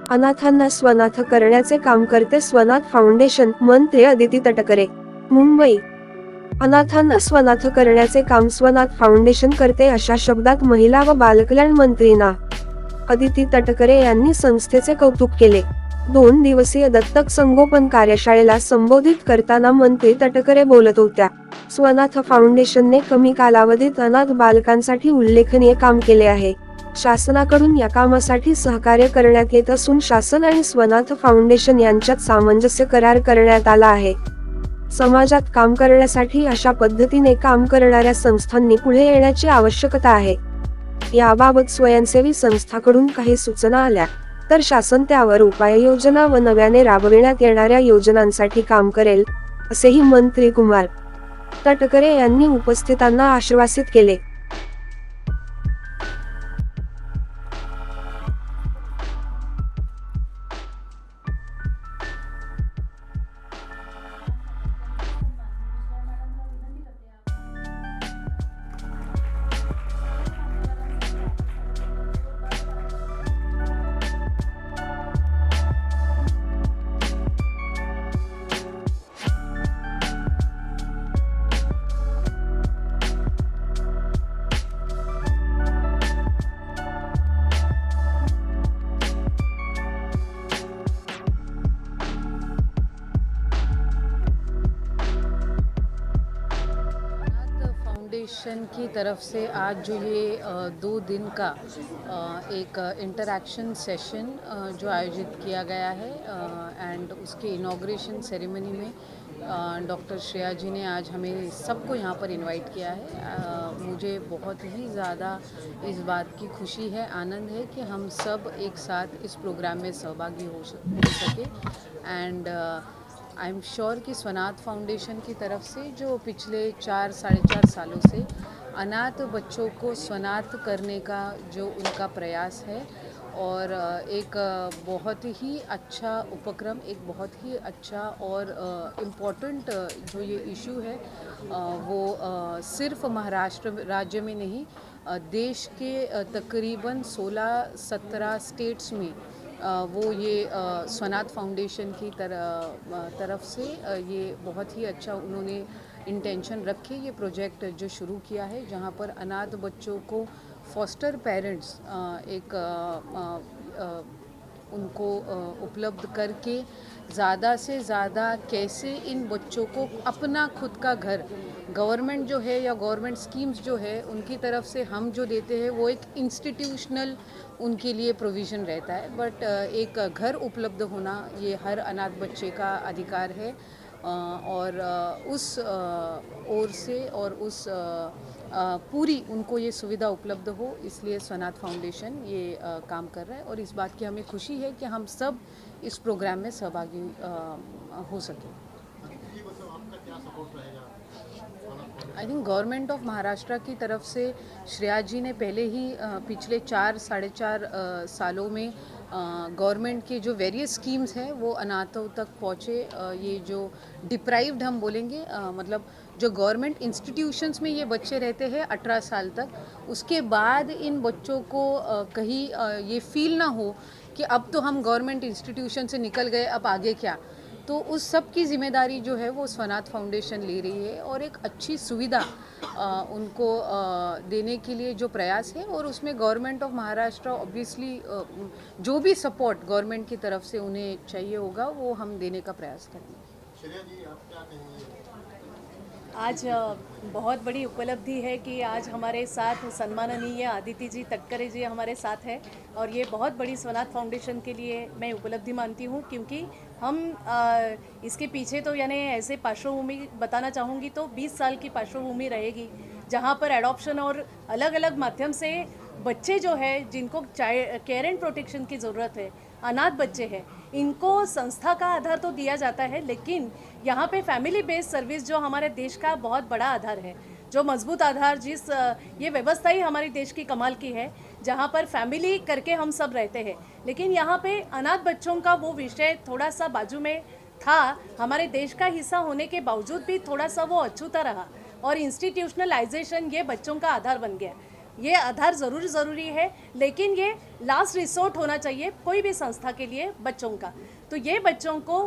अनाथांना स्वनाथ करण्याचे काम करते स्वनाथ फाउंडेशन, मंत्री अदिती तटकरे, मुंबई। अनाथांना स्वनाथ करण्याचे काम स्वनाथ फाउंडेशन करते अशा शब्दात महिला व बालकल्याण मंत्री ना. अदिती तटकरे यांनी संस्थेचे कौतुक केले। 2 दिवसीय दत्तक संगोपन कार्यशाळेला संबोधित करताना मंत्री तटकरे बोलत होत्या। स्वनाथ फाउंडेशनने कमी कालावधीत अनाथ बालकांसाठी उल्लेखनीय काम केले आहे। शासनाकडून या कामासाठी सहकार्य करण्यात येत असून शासन आणि स्वनाथ फाउंडेशन यांच्यात सामंजस्य करार करण्यात आला आहे। समाजात काम करण्यासाठी अशा पद्धतीने काम करणाऱ्या संस्थांनी पुढे येण्याची आवश्यकता आहे। याबाबत स्वयंसेवी संस्थांकडून काही सूचना आल्या तर शासन त्यावर उपाययोजना व नव्याने राबविण्यात येणाऱ्या योजनांसाठी काम करेल, असेही मंत्री कुमार तटकरे यांनी उपस्थितांना आश्वासित केले। फाउंडेशन की तरफ से आज जो ये 2 दिन का एक इंटरैक्शन सेशन जो आयोजित किया गया है एंड उसके इनॉग्रेशन सेरेमनी में डॉक्टर श्रेया जी ने आज हमें सबको यहाँ पर इनवाइट किया है। मुझे बहुत ही ज़्यादा इस बात की खुशी है, आनंद है कि हम सब एक साथ इस प्रोग्राम में सहभागी हो सके एंड आई एम श्योर कि स्वनाथ फाउंडेशन की तरफ से जो पिछले 4-4.5 सालों से अनाथ बच्चों को स्वनाथ करने का जो उनका प्रयास है और एक बहुत ही अच्छा उपक्रम, एक बहुत ही अच्छा और इम्पॉर्टेंट जो ये इशू है वो सिर्फ महाराष्ट्र राज्य में नहीं, देश के तकरीबन 16-17 स्टेट्स में वो ये स्वनाथ फाउंडेशन की तरफ से ये बहुत ही अच्छा उन्होंने इंटेंशन रखे ये प्रोजेक्ट जो शुरू किया है, जहाँ पर अनाथ बच्चों को फॉस्टर पेरेंट्स उनको उपलब्ध करके ज़्यादा से ज़्यादा कैसे इन बच्चों को अपना खुद का घर, गवर्नमेंट जो है या गवर्नमेंट स्कीम्स जो है उनकी तरफ से हम जो देते हैं वो एक इंस्टीट्यूशनल उनके लिए प्रोविज़न रहता है, बट एक घर उपलब्ध होना ये हर अनाथ बच्चे का अधिकार है और उस ओर से और उस पूरी उनको ये सुविधा उपलब्ध हो, इसलिए स्वनाथ फाउंडेशन ये काम कर रहा है और इस बात की हमें खुशी है कि हम सब इस प्रोग्राम में सहभागी हो सके। I think government of Maharashtra की तरफ से श्रेया जी ने पहले ही पिछले 4-4.5 सालों में गवर्नमेंट के जो वेरियस स्कीम्स हैं वो अनाथों तक पहुँचे। ये जो डिप्राइव्ड हम बोलेंगे मतलब जो गवर्नमेंट इंस्टीट्यूशंस में ये बच्चे रहते हैं 18 साल तक, उसके बाद इन बच्चों को कहीं ये फील ना हो कि अब तो हम गवर्नमेंट इंस्टीट्यूशन से निकल गए, अब आगे क्या, तो उस सब की जिम्मेदारी जो है वो स्वनाथ फाउंडेशन ले रही है और एक अच्छी सुविधा उनको देने के लिए जो प्रयास है और उसमें गवर्नमेंट ऑफ महाराष्ट्र ऑब्वियसली जो भी सपोर्ट गवर्नमेंट की तरफ से उन्हें चाहिए होगा वो हम देने का प्रयास करेंगे। आज बहुत बड़ी उपलब्धि है कि आज हमारे साथ सम्माननीय अदिति जी तटकरे जी हमारे साथ है और ये बहुत बड़ी स्वनाथ फाउंडेशन के लिए मैं उपलब्धि मानती हूँ, क्योंकि हम इसके पीछे तो यानी ऐसे पार्श्वभूमि बताना चाहूँगी तो 20 साल की पार्श्वभूमि रहेगी, जहाँ पर एडॉप्शन और अलग अलग माध्यम से बच्चे जो है जिनको केयर एंड प्रोटेक्शन की ज़रूरत है, अनाथ बच्चे हैं, इनको संस्था का आधार तो दिया जाता है, लेकिन यहाँ पे फैमिली बेस्ड सर्विस जो हमारे देश का बहुत बड़ा आधार है, जो मजबूत आधार जिस ये व्यवस्था ही हमारे देश की कमाल की है, जहाँ पर फैमिली करके हम सब रहते हैं, लेकिन यहाँ पे अनाथ बच्चों का वो विषय थोड़ा सा बाजू में था। हमारे देश का हिस्सा होने के बावजूद भी थोड़ा सा वो अछूता रहा और इंस्टीट्यूशनलाइजेशन ये बच्चों का आधार बन गया। ये आधार ज़रूरी है, लेकिन ये लास्ट रिसोर्ट होना चाहिए कोई भी संस्था के लिए बच्चों का। तो ये बच्चों को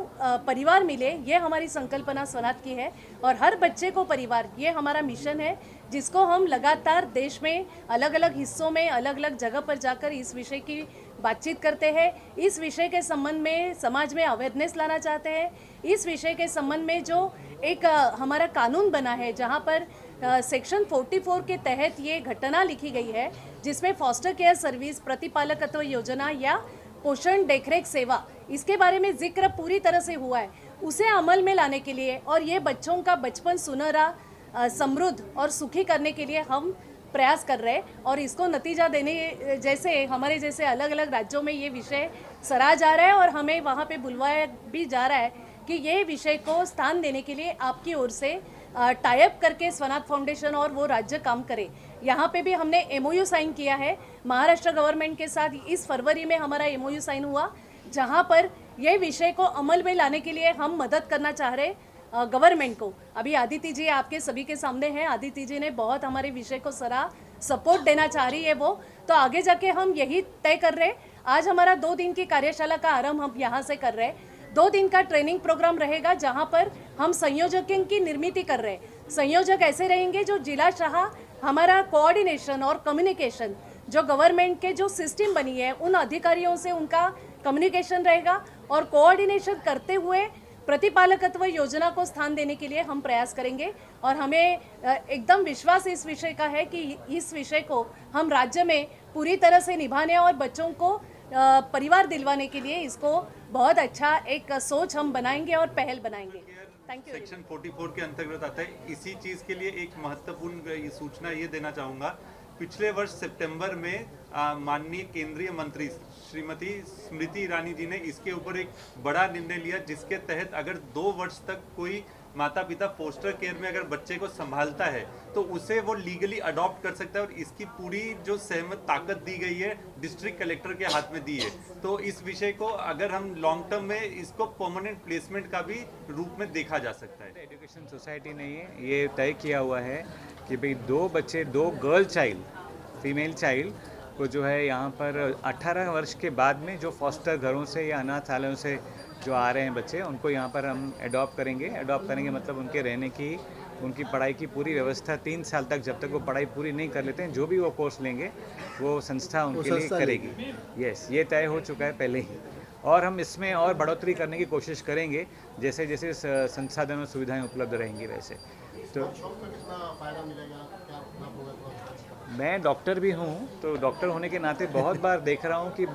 परिवार मिले, ये हमारी संकल्पना स्वनाथ की है, और हर बच्चे को परिवार, ये हमारा मिशन है, जिसको हम लगातार देश में अलग अलग हिस्सों में अलग अलग जगह पर जाकर इस विषय की बातचीत करते हैं। इस विषय के संबंध में समाज में अवेयरनेस लाना चाहते हैं। इस विषय के संबंध में जो एक हमारा कानून बना है, जहाँ पर सेक्शन 44 के तहत ये घटना लिखी गई है, जिसमें फॉस्टर केयर सर्विस, प्रतिपालकत्व योजना या पोषण देखरेख सेवा, इसके बारे में जिक्र पूरी तरह से हुआ है, उसे अमल में लाने के लिए और ये बच्चों का बचपन सुनहरा, समृद्ध और सुखी करने के लिए हम प्रयास कर रहे हैं। और इसको नतीजा देने जैसे हमारे जैसे अलग अलग राज्यों में ये विषय सराहा जा रहा है और हमें वहाँ पे बुलवाया भी जा रहा है कि ये विषय को स्थान देने के लिए आपकी ओर से टाई अप करके स्वनाथ फाउंडेशन और वो राज्य काम करे। यहाँ पे भी हमने MOU साइन किया है महाराष्ट्र गवर्नमेंट के साथ। इस फरवरी में हमारा MOU साइन हुआ, जहाँ पर ये विषय को अमल में लाने के लिए हम मदद करना चाह रहे गवर्नमेंट को। अभी आदिति जी आपके सभी के सामने हैं, आदिति जी ने बहुत हमारे विषय को सपोर्ट देना चाह रही है वो, तो आगे जाके हम यही तय कर रहे हैं। आज हमारा 2 दिन की कार्यशाला का आरंभ हम यहाँ से कर रहे हैं। 2 दिन का ट्रेनिंग प्रोग्राम रहेगा, जहाँ पर हम संयोजकों की निर्मित कर रहे हैं। संयोजक ऐसे रहेंगे जो जिला शाह हमारा कोऑर्डिनेशन और कम्युनिकेशन, जो गवर्नमेंट के जो सिस्टम बनी है उन अधिकारियों से उनका कम्युनिकेशन रहेगा, और कोऑर्डिनेशन करते हुए प्रतिपालकत्व योजना को स्थान देने के लिए हम प्रयास करेंगे। और हमें एकदम विश्वास इस विषय का है कि इस विषय को हम राज्य में पूरी तरह से निभाने और बच्चों को परिवार दिलवाने के लिए इसको बहुत अच्छा एक सोच हम बनाएंगे और पहल बनाएंगे। Thank you. सेक्शन 44 के अंतर्गत आता है। इसी चीज़ के लिए एक महत्वपूर्ण सूचना ये देना चाहूँगा। पिछले वर्ष सितंबर में माननीय केंद्रीय मंत्री श्रीमती स्मृति ईरानी जी ने इसके ऊपर एक बड़ा निर्णय लिया, जिसके तहत अगर 2 वर्ष तक कोई माता पिता फोस्टर केयर में अगर बच्चे को संभालता है तो उसे वो लीगली अडॉप्ट कर सकता है, और इसकी पूरी जो सहमत ताकत दी गई है डिस्ट्रिक्ट कलेक्टर के हाथ में दी है। तो इस विषय को अगर हम लॉन्ग टर्म में इसको परमानेंट प्लेसमेंट का भी रूप में देखा जा सकता है। एजुकेशन सोसाइटी ने ये तय किया हुआ है कि भाई 2 बच्चे, 2 गर्ल चाइल्ड, फीमेल चाइल्ड को जो है यहाँ पर 18 वर्ष के बाद में जो फॉस्टर घरों से या अनाथालयों से जो आ रहे हैं बच्चे, उनको यहाँ पर हम अडॉप्ट करेंगे मतलब उनके रहने की, उनकी पढ़ाई की पूरी व्यवस्था 3 साल तक, जब तक वो पढ़ाई पूरी नहीं कर लेते हैं, जो भी वो कोर्स लेंगे वो संस्था उनके लिए करेगी। यस, ये तय हो चुका है पहले ही, और हम इसमें और बढ़ोतरी करने की कोशिश करेंगे जैसे जैसे संसाधन और सुविधाएं उपलब्ध रहेंगी वैसे। तो मैं डॉक्टर भी हूँ, तो डॉक्टर होने के नाते बहुत बार देख रहा हूँ कि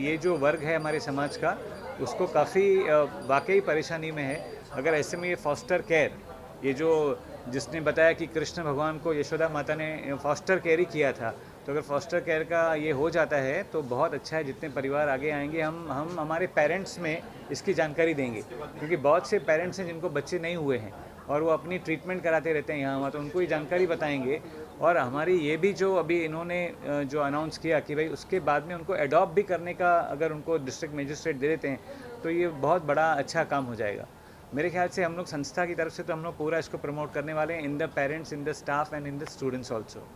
ये जो वर्ग है हमारे समाज का, उसको काफ़ी वाकई परेशानी में है। अगर ऐसे में ये फॉस्टर केयर, ये जो जिसने बताया कि कृष्ण भगवान को यशोदा माता ने फॉस्टर केयर ही किया था, तो अगर फॉस्टर केयर का ये हो जाता है तो बहुत अच्छा है। जितने परिवार आगे आएंगे, हम हमारे पेरेंट्स में इसकी जानकारी देंगे, क्योंकि बहुत से पेरेंट्स हैं जिनको बच्चे नहीं हुए हैं और वो अपनी ट्रीटमेंट कराते रहते हैं यहाँ वहाँ, तो उनको ये जानकारी बताएंगे। और हमारी ये भी जो अभी इन्होंने जो अनाउंस किया कि भाई उसके बाद में उनको एडॉप्ट भी करने का अगर उनको डिस्ट्रिक्ट मजिस्ट्रेट दे देते हैं, तो ये बहुत बड़ा अच्छा काम हो जाएगा। मेरे ख्याल से हम लोग संस्था की तरफ से तो हम लोग पूरा इसको प्रमोट करने वाले हैं, in the parents, in the staff and in the students also.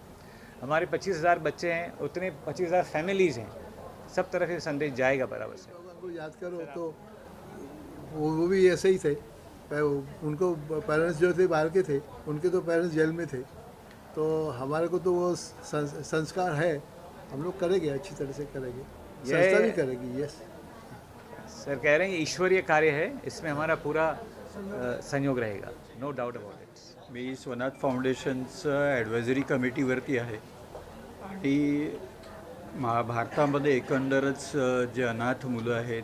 हमारे 25,000 बच्चे हैं, उतने 25,000 फैमिलीज़ हैं, सब तरफ ये संदेश जाएगा बराबर से। उनको याद करो तो वो भी ऐसे ही थे, उनको पेरेंट्स जो थे बाहर के थे, उनके तो पेरेंट्स जेल में थे, तो हमारे को तो वो संस्कार है, हम लोग करेंगे, अच्छी तरह से करेंगे, संस्था भी करेगी। यस सर कह रहे हैं ईश्वरीय कार्य है, इसमें हमारा पूरा सहयोग रहेगा, no doubt about it. Me Swanath फाउंडेशनचं advisory कमिटीवरती आहे आणि भारतामध्ये एकंदरच जे अनाथ मुलं आहेत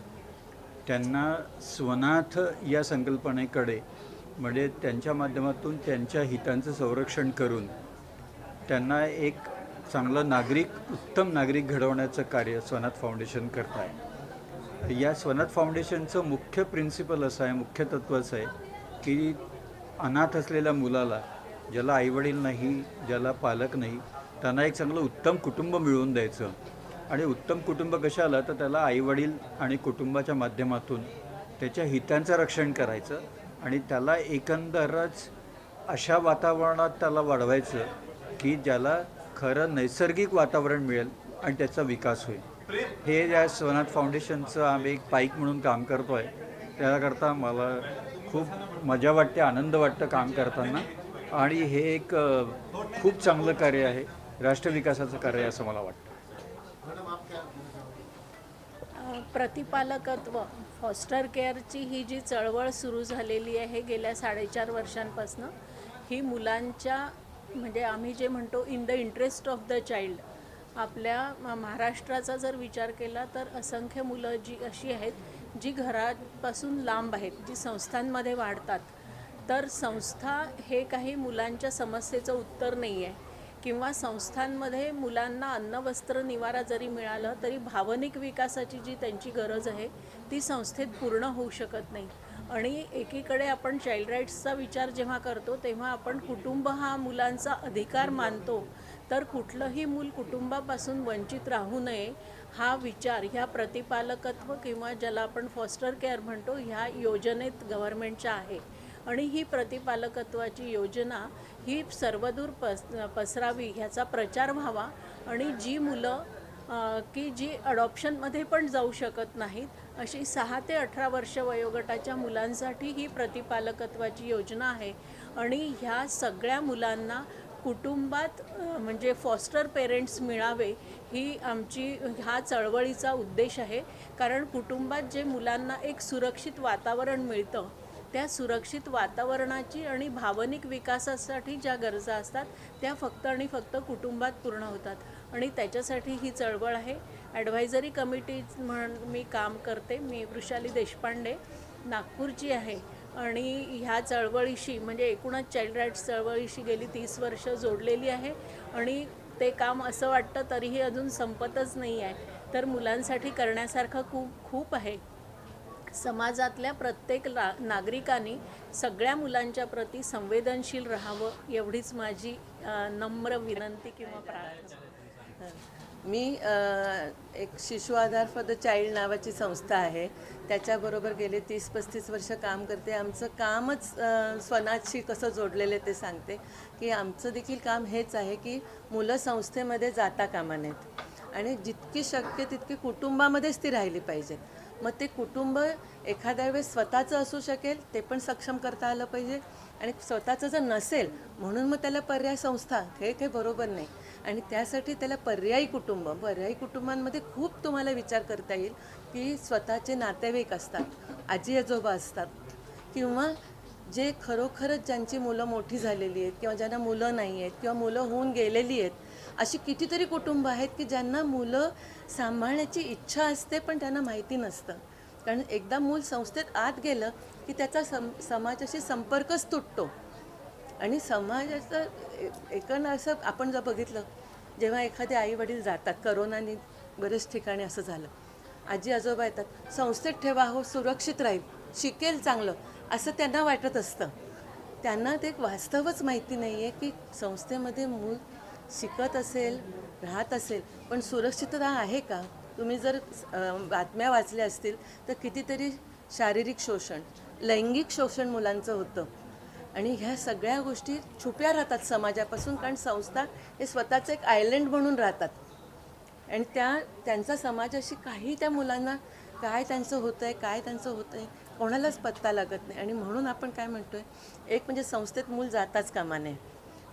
त्यांना स्वनाथ या संकल्पनेकडे, म्हणजे त्यांच्या माध्यमातून त्यांच्या हितांचं संरक्षण करून त्यांना एक चांगलं नागरिक, उत्तम नागरिक घडवण्याचं कार्य स्वनाथ फाउंडेशन करत आहे। या स्वनाथ फाउंडेशनचं मुख्य प्रिन्सिपल असं आहे, मुख्य तत्व असं आहे की अनाथ असलेल्या मुलाला, ज्याला आईवडील नाही, ज्याला पालक नाही, त्यांना एक चांगलं उत्तम कुटुंब मिळवून द्यायचं। आणि उत्तम कुटुंब कशाला, तर त्याला आईवडील आणि कुटुंबाच्या माध्यमातून त्याच्या हितांचं रक्षण करायचं आणि त्याला एकंदरच अशा वातावरणात त्याला वाढवायचं की ज्याला खरं नैसर्गिक वातावरण मिळेल आणि त्याचा विकास होईल. हे या स्वनाथ फाउंडेशनचं आम्ही एक पाईक म्हणून काम करतो आहे. त्याकरता मला खूप मजा वाटते, आनंद वाटतं काम करताना. आणि हे एक खूप चांगलं कार्य आहे, राष्ट्रविकासाचं कार्य आहे असं मला वाटतं. प्रतिपालकत्व फॉस्टर केअरची ही जी चळवळ सुरू झालेली आहे गेल्या 4.5 वर्षांपासून, ही मुलांच्या म्हणजे आम्ही जे म्हणतो in the interest of the child, आपल्या महाराष्ट्राचा जर विचार केला तर असंख्य मुलं जी अशी आहेत जी घरापासून लांब आहेत, जी संस्थांमध्ये वाढतात. तर संस्था हे काही मुलांच्या समस्येचं उत्तर नाही आहे, किंवा संस्थांमध्ये मुलांना अन्न वस्त्र निवारा जरी मिळालं तरी भावनिक विकासाची जी त्यांची गरज आहे ती संस्थेत पूर्ण होऊ शकत नाही. आणि एकीकडे आपण चाइल्ड राईट्सचा विचार जेव्हा करतो तेव्हा आपण कुटुंब हा मुलांचा अधिकार मानतो, तर कुठलंही मूल कुटुंबापासून वंचित राहू नये हा विचार ह्या प्रतिपालकत्व किंवा ज्याला आपण फॉस्टर केअर म्हणतो ह्या योजनेत गव्हर्नमेंटच्या आहे. आणि ही प्रतिपालकत्वाची योजना ही सर्वदूर पसरावी, ह्याचा प्रचार व्हावा. आणि जी मुलं की जी अडॉप्शनमध्ये पण जाऊ शकत नाहीत, अशी 6 ते 18 वर्ष वयोगटाच्या मुलांसाठी ही प्रतिपालकत्वाची योजना आहे. आणि ह्या सगळ्या मुलांना कुटुंबात म्हणजे फॉस्टर पेरेंट्स मिळावे ही आमची ह्या चळवळीचा उद्देश आहे. कारण कुटुंबात जे मुलांना एक सुरक्षित वातावरण मिळतं, त्या सुरक्षित वातावरणाची आणि भावनिक विकासासाठी ज्या गरजा असतात त्या फक्त आणि फक्त कुटुंबात पूर्ण होतात. आणि त्याच्यासाठी ही चळवळ आहे. ॲडव्हायझरी कमिटी म्हणून मी काम करते. मी वृषाली देशपांडे नागपूरची आहे. आणि ह्या चळवळीशी म्हणजे एकूणच चाइल्ड राईट्स चळवळीशी गेली 30 वर्ष जोडलेली आहे. आणि ते काम असं वाटतं तरीही अजून संपतच नाही आहे. तर मुलांसाठी करण्यासारखं खूप आहे. समाजातल्या प्रत्येक नागरिकांनी सगळ्या मुलांच्या प्रती संवेदनशील राहावं एवढीच माझी नम्र विनंती किंवा प्रार्थना. मी एक शिशु आधार फॉर द चाइल्ड नावाची संस्था आहे, त्याच्याबरोबर गेले 30-35 वर्ष काम करते. आमचं कामच स्वनाथशी कसं जोडलेलं ते सांगते की आमचं देखील काम हेच आहे की मुलं संस्थेमध्ये जाता कामा नयेत आणि जितकी शक्य तितकी कुटुंबामध्येच ती राहिली पाहिजेत. मग ते कुटुंब एखाद्या वेळेस स्वतःचं असू शकेल, ते पण सक्षम करता आलं पाहिजे. आणि स्वतःचं जर नसेल म्हणून मग त्याला पर्याय संस्था, हे काही बरोबर नाही. आणि त्यासाठी त्याला पर्यायी कुटुंबांमध्ये खूप तुम्हाला विचार करता येईल की स्वतःचे नातेवाईक असतात, आजी आजोबा असतात, किंवा जे खरोखरच ज्यांची मुलं मोठी झालेली आहेत किंवा ज्यांना मुलं नाही आहेत किंवा मुलं होऊन गेलेली आहेत, अशी कितीतरी कुटुंब आहेत की ज्यांना मुलं सांभाळण्याची इच्छा असते पण त्यांना माहिती नसतं. कारण एकदा मूल संस्थेत आत गेलं की त्याचा समाजाशी संपर्कच तुटतो. आणि समाजाचं एकंदर असं आपण जर बघितलं, जेव्हा एखादे आई वडील जातात, करोनाने बरेच ठिकाणी असं झालं, आजी आजोबा येतात, संस्थेत ठेवा हो, सुरक्षित राहील, शिकेल चांगलं, असं त्यांना वाटत असतं. त्यांना ते वास्तवच माहिती नाही आहे की संस्थेमध्ये मूल शिकत असेल, राहत असेल, पण सुरक्षितता आहे का? तुम्ही जर बातम्या वाचल्या असतील तर कितीतरी शारीरिक शोषण, लैंगिक शोषण मुलांचं होतं. आणि ह्या सगळ्या गोष्टी छुप्या राहतात समाजापासून, कारण संस्था हे स्वतःचं एक आयलंड म्हणून राहतात. आणि त्यांचा समाजाशी काही त्या मुलांना काय त्यांचं होतं आहे कोणालाच पत्ता लागत नाही. आणि म्हणून आपण काय म्हणतो आहे, एक म्हणजे संस्थेत मूल जाताच कामा नये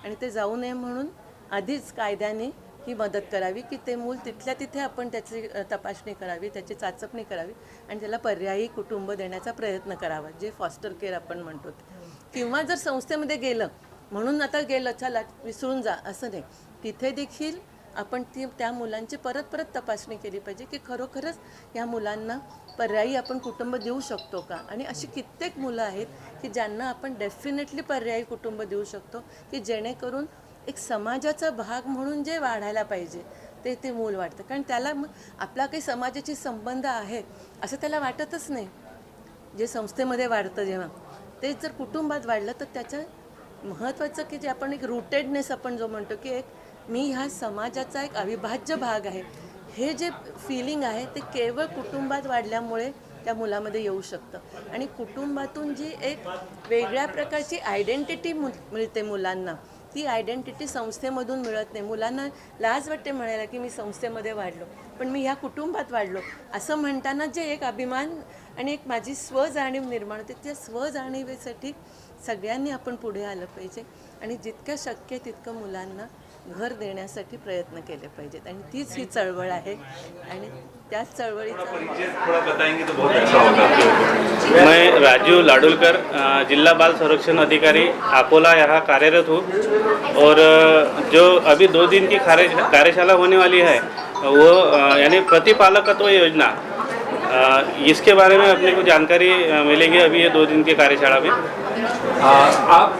आणि ते जाऊ नये म्हणून आधीच कायद्याने ही मदत करावी की ते मूल तिथल्या तिथे आपण त्याची तपासणी करावी, त्याची चाचपणी करावी आणि त्याला पर्यायी कुटुंब देण्याचा प्रयत्न करावा, जे फॉस्टर केअर आपण म्हणतो. किंवा जर संस्थेमध्ये गेलं म्हणून आता गेलं चला विसरून जा असं नाही, तिथे देखील आपण त्या मुलांची परत तपासणी केली पाहिजे की खरोखरच या मुलांना पर्यायी आपण कुटुंब देऊ शकतो का. आणि अशी कित्येक मुलं आहेत की ज्यांना आपण डेफिनेटली पर्यायी कुटुंब देऊ शकतो की जेणेकरून एक समाजाचा भाग म्हणून जे वाढायला पाहिजे ते मूल वाढतं. कारण त्याला आपला काही समाजाशी संबंध आहे असं त्याला वाटतच नाही. जे संस्थेमध्ये वाढतं जेव्हा ते जर कुटुंबात वाढलं तर त्याचं महत्त्वाचं की जे आपण एक रूटेडनेस आपण जो म्हणतो की एक मी ह्या समाजाचा एक अविभाज्य भाग आहे, हे जे फिलिंग आहे ते केवळ कुटुंबात वाढल्यामुळे त्या मुलामध्ये येऊ शकतं. आणि कुटुंबातून जी एक वेगळ्या प्रकारची आयडेंटिटी मिळते मुलांना, ती आयडेंटिटी संस्थेमधून मिळत नाही. मुलांना लाज वाटते म्हणायला की मी संस्थेमध्ये वाढलो, पण मी ह्या कुटुंबात वाढलो असं म्हणताना जे एक अभिमान आणि एक माझी स्वजाणीव निर्माण होते, त्या स्वजाणीवेसाठी सगळ्यांनी आपण पुढे आलं पाहिजे आणि जितकं शक्य तितकं मुलांना घर देण्यासाठी प्रयत्न केले पाहिजेत आणि तीच ही चळवळ आहे आणि त्याच चळवळीचा थोड़ा बताएंगे तो बहुत अच्छा होगा। मैं राजू लाडुलकर जिला बाल संरक्षण अधिकारी अकोला यहाँ कार्यरत हूँ और जो अभी 2 दिन की कार्यशाला होने वाली है वो यानी प्रतिपालकत्व योजना, इसके बारे में अपने को जानकारी मिलेंगी अभी ये 2 दिन की कार्यशाला में। आप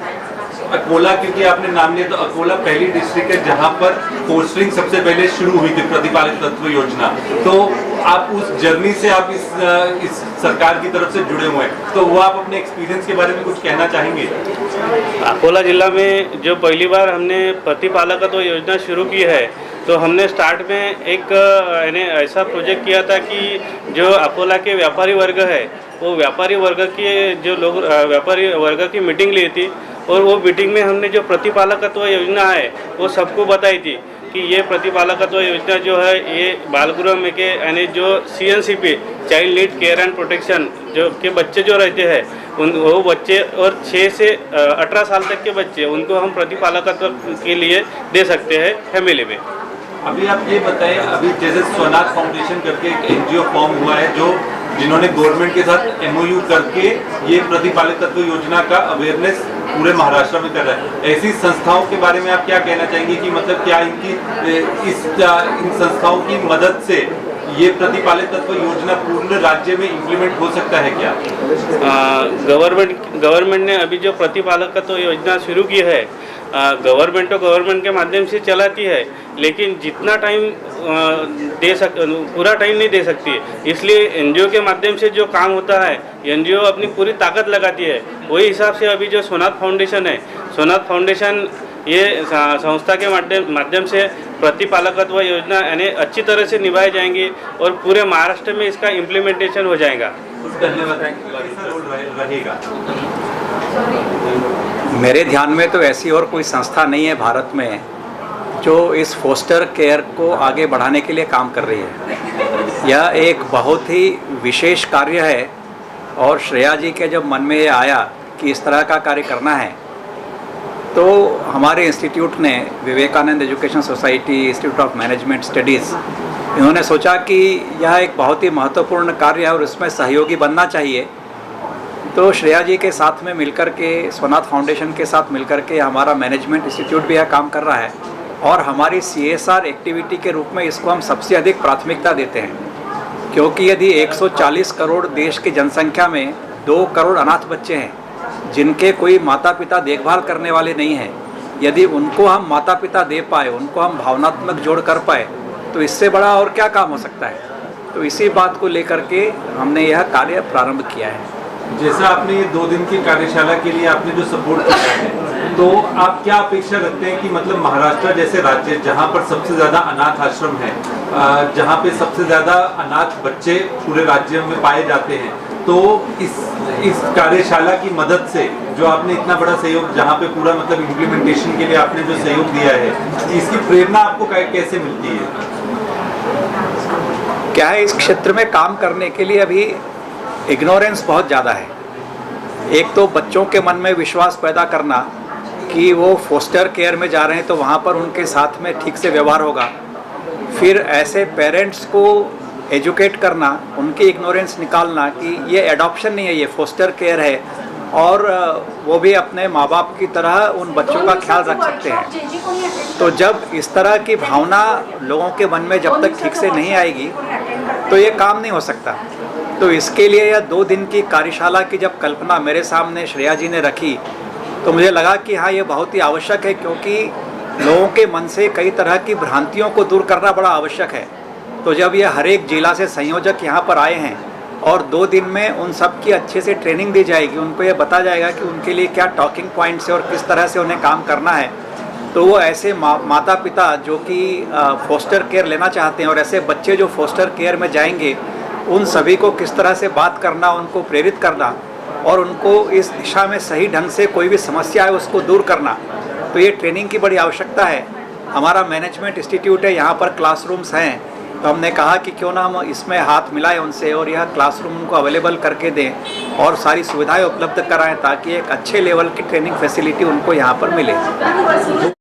अकोला, क्योंकि आपने नाम लिया, तो अकोला पहली डिस्ट्रिक्ट है जहां पर पोस्टरिंग सबसे पहले शुरू हुई थी प्रतिपालक तत्व योजना। तो आप उस जर्नी से आप इस सरकार की तरफ से जुड़े हुए हैं, तो वो आप अपने एक्सपीरियंस के बारे में कुछ कहना चाहेंगे? अकोला ज़िला में जो पहली बार हमने प्रतिपालकत्व योजना शुरू की है, तो हमने स्टार्ट में एक यानी ऐसा प्रोजेक्ट किया था कि जो अकोला के व्यापारी वर्ग है वो व्यापारी वर्ग के जो लोग व्यापारी वर्ग की मीटिंग ली थी और वो मीटिंग में हमने जो प्रतिपालकत्व योजना है वो सबको बताई थी कि ये प्रतिपालकत्व योजना जो है ये बालगृह में के यानी जो CNCP child need care and protection जो के बच्चे जो रहते हैं वो बच्चे और 6 से 18 साल तक के बच्चे उनको हम प्रतिपालकत्व के लिए दे सकते हैं फैमिली में। अभी आप ये बताएं, अभी जैसे स्वनाथ फाउंडेशन करके एक NGO फॉर्म हुआ है जो जिन्होंने गवर्नमेंट के साथ MOU करके ये प्रतिपालक तत्व योजना का अवेयरनेस पूरे महाराष्ट्र में कर रहा है। ऐसी संस्थाओं के बारे में आप क्या कहना चाहेंगे कि मतलब क्या इन संस्थाओं की मदद से ये प्रतिपालक तत्व योजना पूर्ण राज्य में इम्प्लीमेंट हो सकता है क्या? गवर्नमेंट ने अभी जो प्रतिपालक तत्व योजना शुरू की है, गवर्नमेंट तो गवर्नमेंट के माध्यम से चलाती है, लेकिन जितना टाइम पूरा टाइम नहीं दे सकती, इसलिए NGO के माध्यम से जो काम होता है NGO अपनी पूरी ताकत लगाती है। वही हिसाब से अभी जो सोनाथ फाउंडेशन है, सोनाथ फाउंडेशन ये संस्था के माध्यम से प्रतिपालकत्व योजना यानी अच्छी तरह से निभाई जाएंगी और पूरे महाराष्ट्र में इसका इम्प्लीमेंटेशन हो जाएगा। रहेगा। मेरे ध्यान में तो ऐसी और कोई संस्था नहीं है भारत में जो इस फोस्टर केयर को आगे बढ़ाने के लिए काम कर रही है। यह एक बहुत ही विशेष कार्य है और श्रेया जी के जब मन में ये आया कि इस तरह का कार्य करना है, तो हमारे इंस्टीट्यूट ने Vivekananda education society, institute of management studies, इन्होंने सोचा कि यह एक बहुत ही महत्वपूर्ण कार्य है और इसमें सहयोगी बनना चाहिए। तो श्रेया जी के साथ में मिलकर के, स्वनाथ फाउंडेशन के साथ मिलकर के हमारा मैनेजमेंट इंस्टीट्यूट भी यह काम कर रहा है और हमारी CSR एक्टिविटी के रूप में इसको हम सबसे अधिक प्राथमिकता देते हैं, क्योंकि यदि 140 करोड़ देश की जनसंख्या में 2 करोड़ अनाथ बच्चे हैं जिनके कोई माता पिता देखभाल करने वाले नहीं हैं, यदि उनको हम माता पिता दे पाए, उनको हम भावनात्मक जोड़ कर पाए, तो इससे बड़ा और क्या काम हो सकता है। तो इसी बात को लेकर के हमने यह कार्य प्रारंभ किया है। जैसा आपने ये 2 दिन की कार्यशाला के लिए आपने जो सपोर्ट किया है, तो आप क्या अपेक्षा रखते हैं कि मतलब महाराष्ट्र जैसे राज्य जहां पर सबसे ज़्यादा अनाथ आश्रम है, जहां पे सबसे ज़्यादा अनाथ बच्चे पूरे राज्य में पाए जाते हैं, तो इस कार्यशाला की मदद से जो आपने इतना बड़ा सहयोग, जहां पे पूरा मतलब इम्प्लीमेंटेशन के लिए आपने जो सहयोग दिया है, इसकी प्रेरणा आपको कैसे मिलती है? क्या है, इस क्षेत्र में काम करने के लिए अभी इग्नोरेंस बहुत ज़्यादा है। एक तो बच्चों के मन में विश्वास पैदा करना कि वो फोस्टर केयर में जा रहे हैं तो वहाँ पर उनके साथ में ठीक से व्यवहार होगा, फिर ऐसे पेरेंट्स को एजुकेट करना, उनकी इग्नोरेंस निकालना कि ये एडॉप्शन नहीं है, ये फोस्टर केयर है और वो भी अपने माँ बाप की तरह उन बच्चों का ख्याल रख सकते हैं। तो जब इस तरह की भावना लोगों के मन में जब तक ठीक से नहीं आएगी तो ये काम नहीं हो सकता। तो इसके लिए यह 2 दिन की कार्यशाला की जब कल्पना मेरे सामने श्रेया जी ने रखी, तो मुझे लगा कि हाँ, ये बहुत ही आवश्यक है, क्योंकि लोगों के मन से कई तरह की भ्रांतियों को दूर करना बड़ा आवश्यक है। तो जब ये हर एक जिला से संयोजक यहाँ पर आए हैं और 2 दिन में उन सब की अच्छे से ट्रेनिंग दी जाएगी, उनको ये बताया जाएगा कि उनके लिए क्या टॉकिंग पॉइंट्स है और किस तरह से उन्हें काम करना है, तो वो ऐसे माता पिता जो कि फोस्टर केयर लेना चाहते हैं और ऐसे बच्चे जो फोस्टर केयर में जाएंगे, उन सभी को किस तरह से बात करना, उनको प्रेरित करना और उनको इस दिशा में सही ढंग से कोई भी समस्या है उसको दूर करना, तो ये ट्रेनिंग की बड़ी आवश्यकता है। हमारा मैनेजमेंट इंस्टीट्यूट है, यहाँ पर क्लासरूम्स हैं, तो हमने कहा कि क्यों ना हम इसमें हाथ मिलाएं उनसे और यह क्लासरूम उनको अवेलेबल करके दें और सारी सुविधाएं उपलब्ध कराएं ताकि एक अच्छे लेवल की ट्रेनिंग फैसिलिटी उनको यहाँ पर मिले।